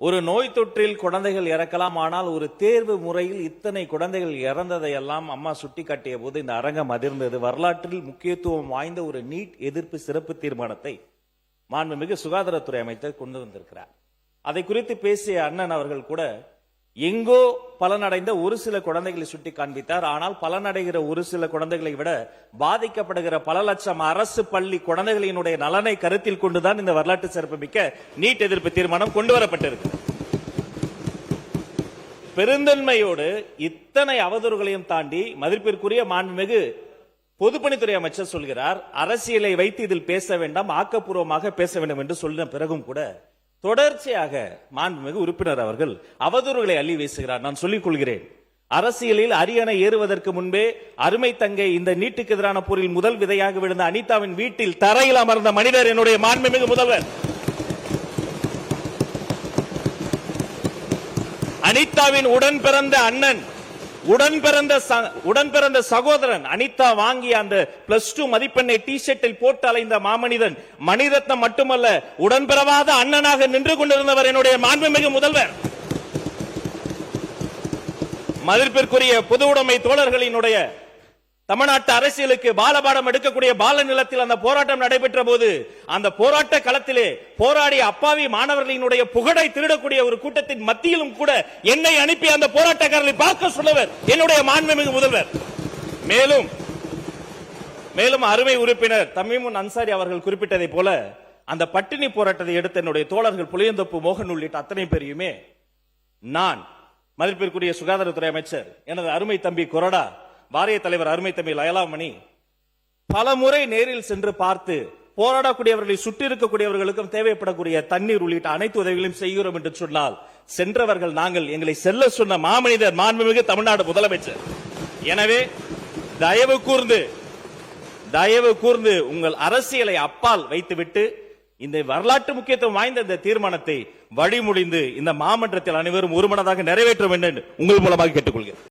ஒரு நோய் தொற்றில் குழந்தைகள் இறக்கலாம், ஆனால் ஒரு தேர்வு முறையில் இத்தனை குழந்தைகள் இறந்ததை எல்லாம் அம்மா சுட்டிக்காட்டிய போது இந்த அரங்கம் அதிர்ந்தது. வரலாற்றில் முக்கியத்துவம் வாய்ந்த ஒரு நீட் எதிர்ப்பு சிறப்பு தீர்மானத்தை மாண்புமிகு சுகாதாரத்துறை அமைச்சர் கொண்டு வந்திருக்கிறார். அதை குறித்து பேசிய அண்ணன் அவர்கள் கூட எங்கோ பலனடைந்த ஒரு சில குழந்தைகளை சுட்டி காண்பித்தார். ஆனால் பலனடைகிற ஒரு சில குழந்தைகளை விட பாதிக்கப்படுகிற பல லட்சம் அரசு பள்ளி குழந்தைகளினுடைய நலனை கருத்தில் கொண்டுதான் இந்த வரலாற்று சிறப்புமிக்க நீட் எதிர்ப்பு தீர்மானம் கொண்டு வரப்பட்டிருக்கு. பெருந்தன்மையோடு இத்தனை அவதூறுகளையும் தாண்டி மதிப்பிற்குரிய மாண்புமிகு பொதுப்பணித்துறை அமைச்சர் சொல்கிறார், அரசியலை வைத்து இதில் பேச வேண்டாம், ஆக்கப்பூர்வமாக பேச வேண்டும் என்று சொன்ன பிறகும் கூட தொடர்ச்சியாக மாண்புமிகு உறுப்பினர் அவர்கள் அவதூறுகளை அள்ளி வீசுகிறார். நான் சொல்லிக் கொள்கிறேன், அரசியலில் அரியணை ஏறுவதற்கு முன்பே அருமை தங்கை இந்த நீட்டுக்கு எதிரான போரில் முதல் விதையாக விழுந்த அனிதாவின் வீட்டில் தரையில் அமர்ந்த மனிதர் என்னுடைய மாண்புமிகு முதல்வர். அனிதாவின் உடன் பிறந்த அண்ணன், உடன் பிறந்த சகோதரன், அனிதா வாங்கிய அந்த +2 மதிப்பெண்ணை டி ஷர்ட்டில் போட்டு அலைந்த மாமனிதன், மணிரத்னம் மட்டுமல்ல உடன் பிறவாத அண்ணனாக நின்று கொண்டிருந்தவர் என்னுடைய மாண்புமிகு முதல்வர். மதிப்பிற்குரிய பொது உடைமை தோழர்களினுடைய தமிழ்நாட்டு அரசியலுக்கு பாலபாடம் எடுக்கக்கூடிய பால நிலத்தில் அந்த போராட்டம் நடைபெற்ற போது அந்த போராட்ட களத்திலே போராடிய அப்பாவி மாணவர்களினுடைய புகழை திருடக்கூடிய ஒரு கூட்டத்தின் மத்தியிலும் கூட என்னை அனுப்பி அந்த போராட்டக்காரர்களை பார்க்க சொன்னவர் என்னுடைய மாண்புமிகு முதல்வர். மேலும் அருமை உறுப்பினர் தமீமுன் அன்சாரி அவர்கள் குறிப்பிட்டதை போல அந்த பட்டினி போராட்டத்தை எடுத்த என்னுடைய தோழர்கள் புளியந்தோப்பு மோகன் உள்ளிட்ட அத்தனை பேரையுமே நான் மதிப்பிற்குரிய சுகாதாரத்துறை அமைச்சர் எனது அருமை தம்பி கொரடா, வாரிய தலைவர் அருமை தம்பி லயலாமணி பல முறை நேரில் சென்று பார்த்து போராடக்கூடியவர்களை சுற்றி இருக்கக்கூடியவர்களுக்கும் தேவைப்படக்கூடிய தண்ணீர் உள்ளிட்ட அனைத்து உதவிகளையும் செய்கிறோம் என்று சொன்னால் சென்றவர்கள் நாங்கள், எங்களை செல்ல சொன்ன மாமனிதர் மாண்புமிகு தமிழ்நாடு முதலமைச்சர். எனவே தயவு கூர்ந்து உங்கள் அரசியலை அப்பால் வைத்துவிட்டு இந்த வரலாற்று முக்கியத்துவம் வாய்ந்த இந்த தீர்மானத்தை வழிமொழிந்து இந்த மாமன்றத்தில் அனைவரும் ஒருமனதாக நிறைவேற்ற வேண்டும் உங்கள் மூலமாக கேட்டுக்கொள்கிறேன்.